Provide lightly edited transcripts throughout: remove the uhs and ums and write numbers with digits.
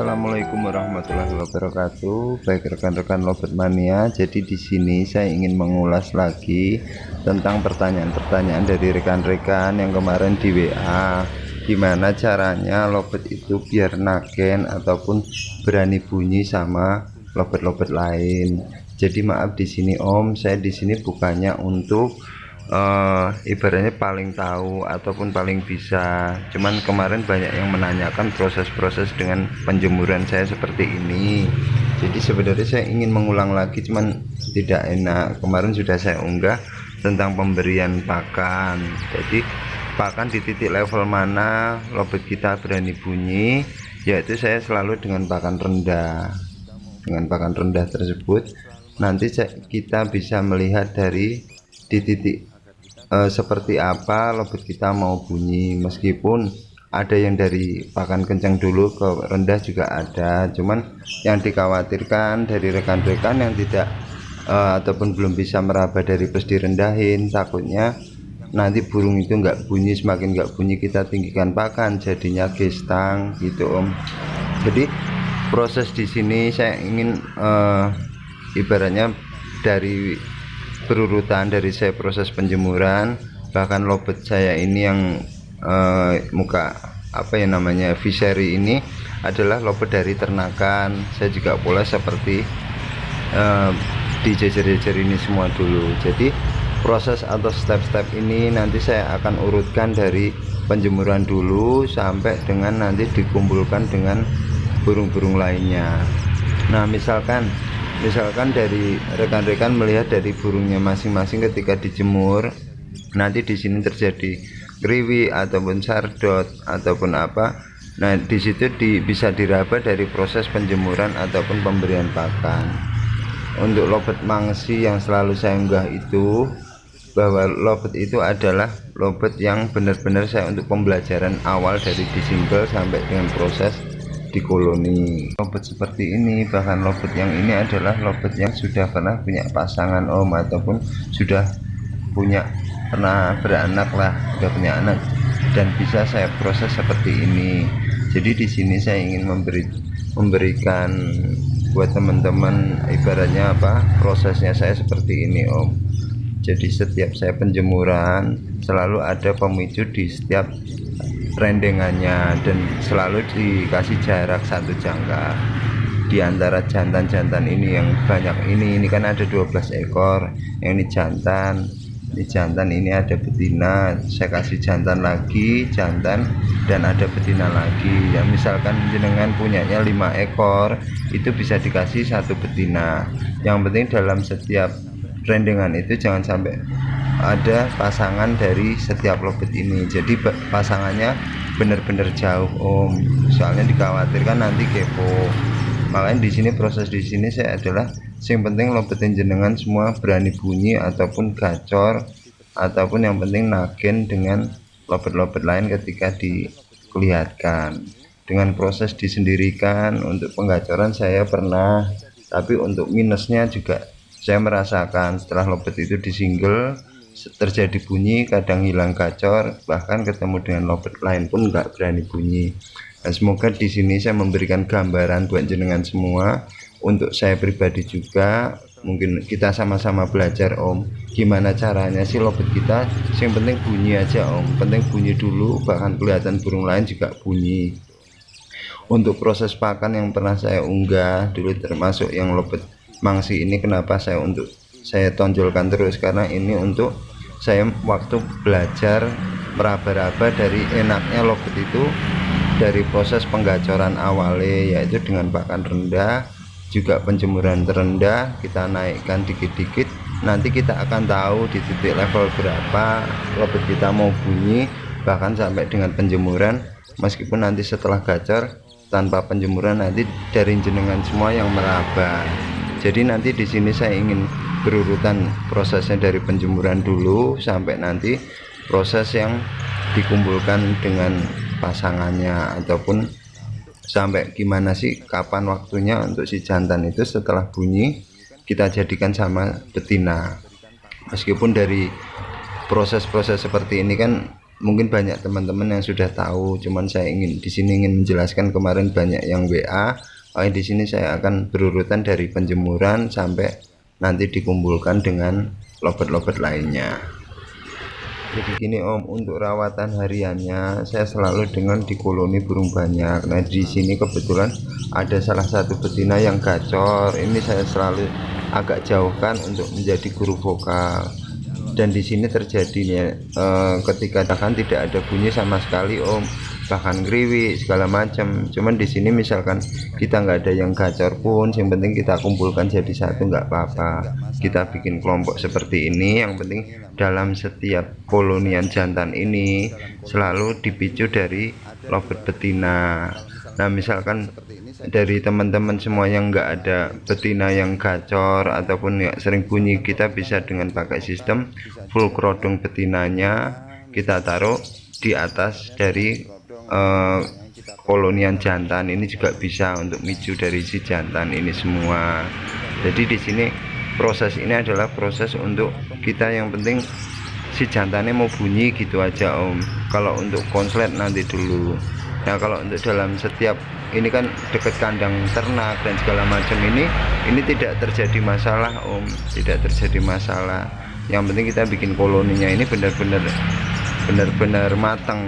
Assalamualaikum warahmatullahi wabarakatuh. Baik rekan-rekan Lovebird Mania, jadi di sini saya ingin mengulas lagi tentang pertanyaan-pertanyaan dari rekan-rekan yang kemarin di WA. Gimana caranya Lovebird itu biar nagen ataupun berani bunyi sama Lovebird lain. Jadi maaf di sini Om, saya di sini bukannya untuk ibaratnya paling tahu ataupun paling bisa, cuman kemarin banyak yang menanyakan proses-proses dengan penjemuran saya seperti ini. Jadi sebenarnya saya ingin mengulang lagi, cuman tidak enak. Kemarin sudah saya unggah tentang pemberian pakan. Jadi pakan di titik level mana Lovebird kita berani bunyi, yaitu saya selalu dengan pakan rendah. Dengan pakan rendah tersebut nanti kita bisa melihat dari di titik seperti apa Lovebird kita mau bunyi. Meskipun ada yang dari pakan kencang dulu ke rendah juga ada, cuman yang dikhawatirkan dari rekan-rekan yang tidak ataupun belum bisa meraba dari plus direndahin, takutnya nanti burung itu nggak bunyi, semakin nggak bunyi kita tinggikan pakan jadinya gestang gitu Om. Jadi proses di sini saya ingin ibaratnya dari berurutan dari saya proses penjemuran, bahkan Lovebird saya ini yang muka apa ya namanya fishery ini adalah Lovebird dari ternakan. Saya juga pola seperti di jejer-jejer ini semua dulu. Jadi proses atau step-step ini nanti saya akan urutkan dari penjemuran dulu sampai dengan nanti dikumpulkan dengan burung-burung lainnya. Nah misalkan dari rekan-rekan melihat dari burungnya masing-masing ketika dijemur, nanti di sini terjadi kriwi ataupun sardot ataupun apa. Nah di situ bisa diraba dari proses penjemuran ataupun pemberian pakan. Untuk Lovebird mangsi yang selalu saya unggah itu, bahwa Lovebird itu adalah Lovebird yang benar-benar saya untuk pembelajaran awal dari di single sampai dengan proses di koloni. Lovebird seperti ini, bahkan Lovebird yang ini adalah Lovebird yang sudah pernah punya pasangan Om, ataupun sudah pernah beranak lah, sudah punya anak, dan bisa saya proses seperti ini. Jadi di sini saya ingin memberikan buat teman-teman ibaratnya apa, prosesnya saya seperti ini Om. Jadi setiap saya penjemuran selalu ada pemicu di setiap rendengannya, dan selalu dikasih jarak satu jangka di antara jantan-jantan ini yang banyak ini kan ada 12 ekor, yang ini jantan, ini ada betina, saya kasih jantan lagi, jantan, dan ada betina lagi. Ya misalkan jenengan punyanya 5 ekor, itu bisa dikasih satu betina. Yang penting dalam setiap rendengan itu jangan sampai ada pasangan dari setiap Lovebird ini. Jadi pasangannya benar-benar jauh Om, soalnya dikhawatirkan nanti kepo. Makanya di sini proses di sini saya adalah yang penting Lovebird jenengan semua berani bunyi ataupun gacor, ataupun yang penting nagen dengan Lovebird lain ketika dikelihatkan. Dengan proses disendirikan, untuk penggacoran saya pernah, tapi untuk minusnya juga saya merasakan setelah Lovebird itu di single terjadi bunyi, kadang hilang gacor, bahkan ketemu dengan Lovebird lain pun nggak berani bunyi. Nah, semoga di sini saya memberikan gambaran buat jenengan semua, untuk saya pribadi juga. Mungkin kita sama-sama belajar Om, gimana caranya sih Lovebird kita, yang penting bunyi aja Om, penting bunyi dulu, bahkan kelihatan burung lain juga bunyi. Untuk proses pakan yang pernah saya unggah dulu, termasuk yang Lovebird mangsi ini, kenapa saya tonjolkan terus, karena ini untuk saya waktu belajar meraba-raba dari enaknya Lovebird itu dari proses penggacoran awalnya, yaitu dengan pakan rendah, juga penjemuran terendah kita naikkan dikit-dikit. Nanti kita akan tahu di titik level berapa Lovebird kita mau bunyi, bahkan sampai dengan penjemuran. Meskipun nanti setelah gacor tanpa penjemuran, nanti dari jenengan semua yang meraba. Jadi nanti di sini saya ingin berurutan prosesnya dari penjemuran dulu sampai nanti proses yang dikumpulkan dengan pasangannya, ataupun sampai gimana sih kapan waktunya untuk si jantan itu setelah bunyi kita jadikan sama betina. Meskipun dari proses-proses seperti ini kan mungkin banyak teman-teman yang sudah tahu, cuman saya ingin di sini ingin menjelaskan. Kemarin banyak yang WA, di sini saya akan berurutan dari penjemuran sampai nanti dikumpulkan dengan lobet-lobet lainnya. Jadi gini Om, untuk rawatan hariannya saya selalu dengan di koloni burung banyak. Nah di sini kebetulan ada salah satu betina yang gacor, ini saya selalu agak jauhkan untuk menjadi guru vokal. Dan di sini terjadinya ketika kan tidak ada bunyi sama sekali Om, bahkan ngeriwik segala macam. Cuman di sini misalkan kita nggak ada yang gacor pun, yang penting kita kumpulkan jadi satu, nggak apa-apa. Kita bikin kelompok seperti ini, yang penting dalam setiap kolonian jantan ini selalu dipicu dari lobet betina. Nah misalkan dari teman-teman semua yang nggak ada betina yang gacor ataupun ya sering bunyi, kita bisa dengan pakai sistem full kerodong betinanya kita taruh di atas dari kolonian jantan. Ini juga bisa untuk micu dari si jantan ini semua. Jadi di sini proses ini adalah proses untuk kita, yang penting si jantannya mau bunyi gitu aja Om. Kalau untuk konslet nanti dulu. Nah kalau untuk dalam setiap ini kan dekat kandang ternak dan segala macam ini tidak terjadi masalah Om, tidak terjadi masalah. Yang penting kita bikin koloninya ini benar-benar matang.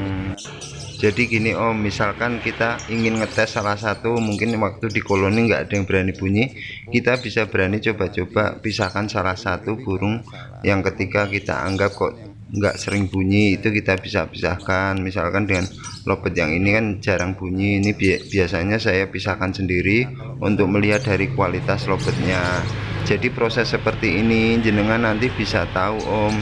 Jadi gini Om, misalkan kita ingin ngetes salah satu, mungkin waktu di koloni nggak ada yang berani bunyi, kita bisa berani coba-coba pisahkan salah satu burung yang ketika kita anggap kok nggak sering bunyi, itu kita bisa pisahkan. Misalkan dengan lobet yang ini kan jarang bunyi, ini biasanya saya pisahkan sendiri untuk melihat dari kualitas lobetnya. Jadi proses seperti ini jenengan nanti bisa tahu Om,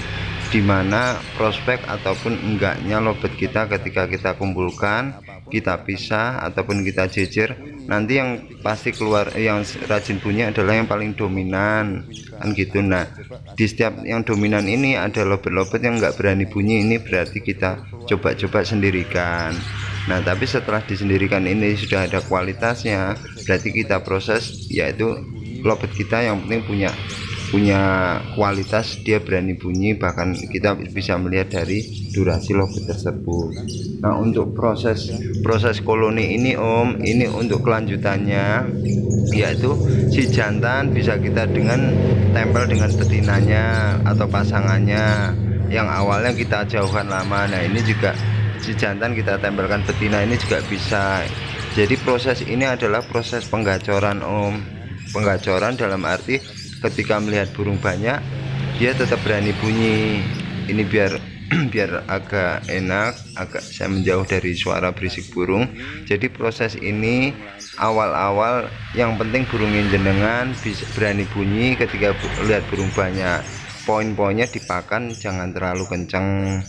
dimana prospek ataupun enggaknya lobet kita ketika kita kumpulkan, kita pisah ataupun kita jejer. Nanti yang pasti keluar yang rajin bunyi adalah yang paling dominan kan gitu. Nah di setiap yang dominan ini ada lobet-lobet yang enggak berani bunyi, ini berarti kita coba-coba sendirikan. Nah tapi setelah disendirikan ini sudah ada kualitasnya, berarti kita proses, yaitu lobet kita yang penting punya kualitas, dia berani bunyi, bahkan kita bisa melihat dari durasi lobet tersebut. Nah untuk proses koloni ini Om, ini untuk kelanjutannya yaitu si jantan bisa kita dengan tempel dengan betinanya atau pasangannya yang awalnya kita jauhkan lama. Nah ini juga si jantan kita tempelkan betina, ini juga bisa. Jadi proses ini adalah proses penggacoran Om, penggacoran dalam arti ketika melihat burung banyak dia tetap berani bunyi. Ini biar agak enak, agak saya menjauh dari suara berisik burung. Jadi proses ini awal-awal yang penting burungnya jenengan bisa berani bunyi ketika lihat burung banyak. Poin-poinnya dipakan jangan terlalu kencang,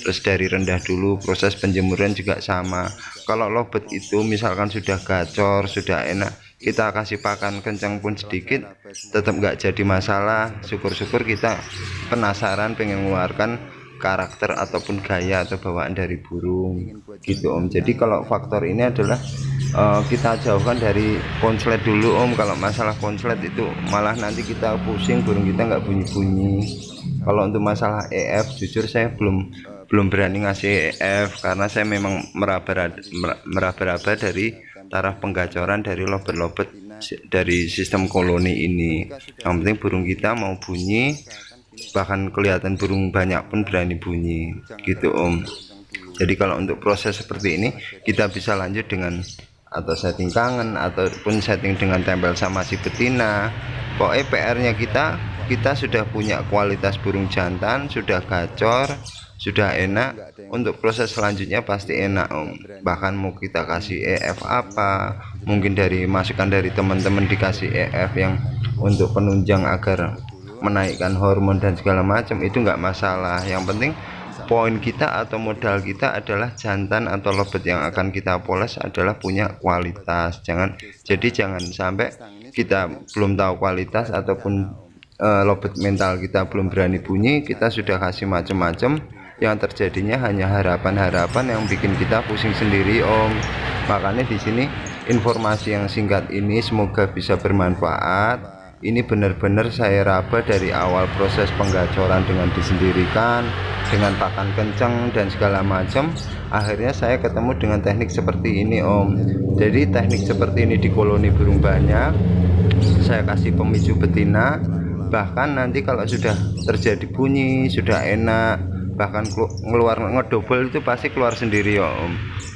terus dari rendah dulu. Proses penjemuran juga sama. Kalau lobet itu misalkan sudah gacor, sudah enak, kita kasih pakan kencang pun sedikit tetap nggak jadi masalah. Syukur-syukur kita penasaran pengen mengeluarkan karakter ataupun gaya atau bawaan dari burung gitu Om. Jadi kalau faktor ini adalah kita jauhkan dari konslet dulu Om. Kalau masalah konslet itu malah nanti kita pusing, burung kita nggak bunyi-bunyi. Kalau untuk masalah EF jujur saya belum berani ngasih EF karena saya memang meraba-raba dari taraf penggacoran dari lobet-lobet dari sistem koloni ini. Yang penting burung kita mau bunyi, bahkan kelihatan burung banyak pun berani bunyi gitu Om. Jadi kalau untuk proses seperti ini kita bisa lanjut dengan atau setting kangen ataupun setting dengan tempel sama si betina. Pokoknya PR-nya kita sudah punya kualitas burung jantan, sudah gacor, sudah enak. Untuk proses selanjutnya pasti enak Om. Bahkan mau kita kasih EF apa, mungkin dari masukan dari teman-teman dikasih EF yang untuk penunjang agar menaikkan hormon dan segala macam, itu nggak masalah. Yang penting poin kita atau modal kita adalah jantan atau lobet yang akan kita poles adalah punya kualitas. Jangan sampai kita belum tahu kualitas ataupun lobet mental kita belum berani bunyi, kita sudah kasih macam-macam, yang terjadinya hanya harapan-harapan yang bikin kita pusing sendiri Om. Makanya di sini informasi yang singkat ini semoga bisa bermanfaat. Ini benar-benar saya raba dari awal proses penggacoran dengan disendirikan dengan pakan kencang dan segala macam. Akhirnya saya ketemu dengan teknik seperti ini Om. Jadi teknik seperti ini di koloni burung banyak, saya kasih pemicu betina. Bahkan nanti kalau sudah terjadi bunyi, sudah enak, bahkan keluar ngedobel itu pasti keluar sendiri ya Om.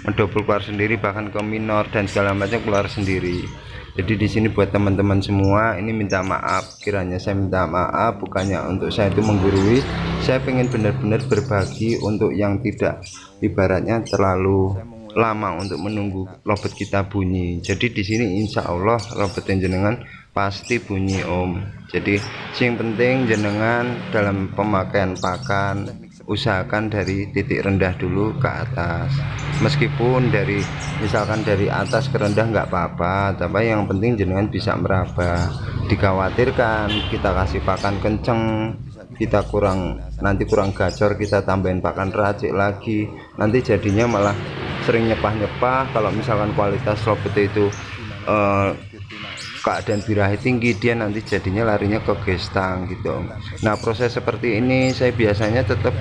Ngedobel keluar sendiri, bahkan ke minor dan segala macam keluar sendiri. Jadi di sini buat teman-teman semua, ini minta maaf, kiranya saya minta maaf, bukannya untuk saya itu menggurui. Saya pengen benar-benar berbagi untuk yang tidak ibaratnya terlalu lama untuk menunggu lobet kita bunyi. Jadi di sini insya Allah lobet jenengan pasti bunyi Om. Jadi yang penting jenengan dalam pemakaian pakan usahakan dari titik rendah dulu ke atas. Meskipun dari misalkan dari atas ke rendah nggak apa-apa, tapi yang penting jenengan bisa meraba. Dikhawatirkan kita kasih pakan kenceng, kita nanti kurang gacor, kita tambahin pakan racik lagi, nanti jadinya malah sering nyepah-nyepah. Kalau misalkan kualitas lobet itu keadaan birahi tinggi, dia nanti jadinya larinya ke gestang gitu. Nah proses seperti ini saya biasanya tetap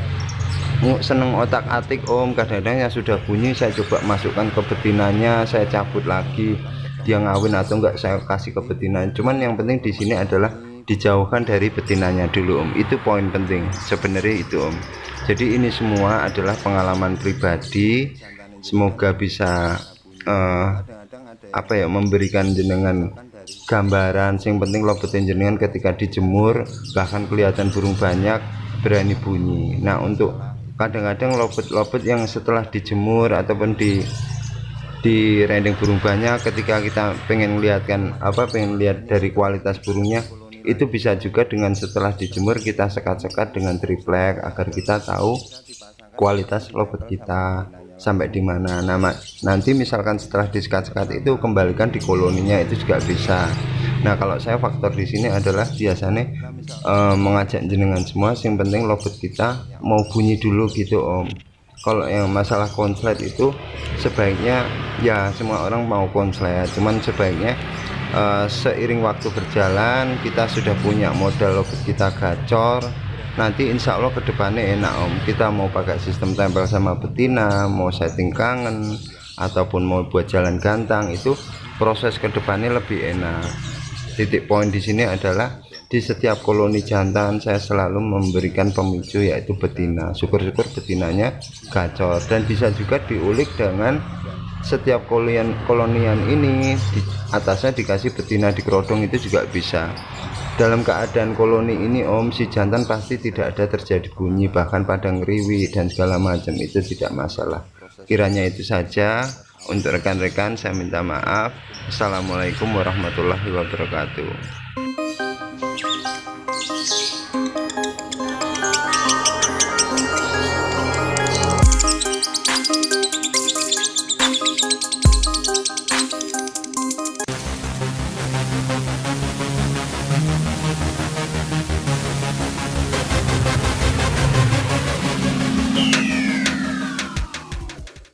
seneng otak-atik Om. Kadang-kadang yang sudah bunyi saya coba masukkan ke betinanya, saya cabut lagi, dia ngawin atau enggak saya kasih ke betina. Cuman yang penting di sini adalah dijauhkan dari betinanya dulu Om. Itu poin penting sebenarnya itu Om. Jadi ini semua adalah pengalaman pribadi, semoga bisa memberikan jenengan gambaran. Yang penting lobet jenengan ketika dijemur bahkan kelihatan burung banyak berani bunyi. Nah untuk kadang-kadang lobet yang setelah dijemur ataupun di rendeng burung banyak, ketika kita pengen lihat dari kualitas burungnya, itu bisa juga dengan setelah dijemur kita sekat-sekat dengan triplek agar kita tahu kualitas lobet kita sampai di mana. Nah nanti misalkan setelah disekat-sekat itu kembalikan di koloninya, itu juga bisa. Nah kalau saya faktor di sini adalah biasanya mengajak jenengan semua, yang penting lobet kita mau bunyi dulu gitu Om. Kalau yang masalah konslet itu sebaiknya ya semua orang mau konslet, cuman sebaiknya seiring waktu berjalan kita sudah punya modal lobet kita gacor, nanti insya Allah kedepannya enak Om. Kita mau pakai sistem tempel sama betina, mau setting kangen ataupun mau buat jalan gantang, itu proses kedepannya lebih enak. Titik poin di sini adalah di setiap koloni jantan saya selalu memberikan pemicu yaitu betina. Syukur-syukur betinanya gacor, dan bisa juga diulik dengan setiap kolonian ini di atasnya dikasih betina di kerodong, itu juga bisa. Dalam keadaan koloni ini Om, si jantan pasti tidak ada terjadi bunyi, bahkan pada ngeriwi dan segala macam, itu tidak masalah. Kiranya itu saja. Untuk rekan-rekan saya minta maaf. Assalamualaikum warahmatullahi wabarakatuh.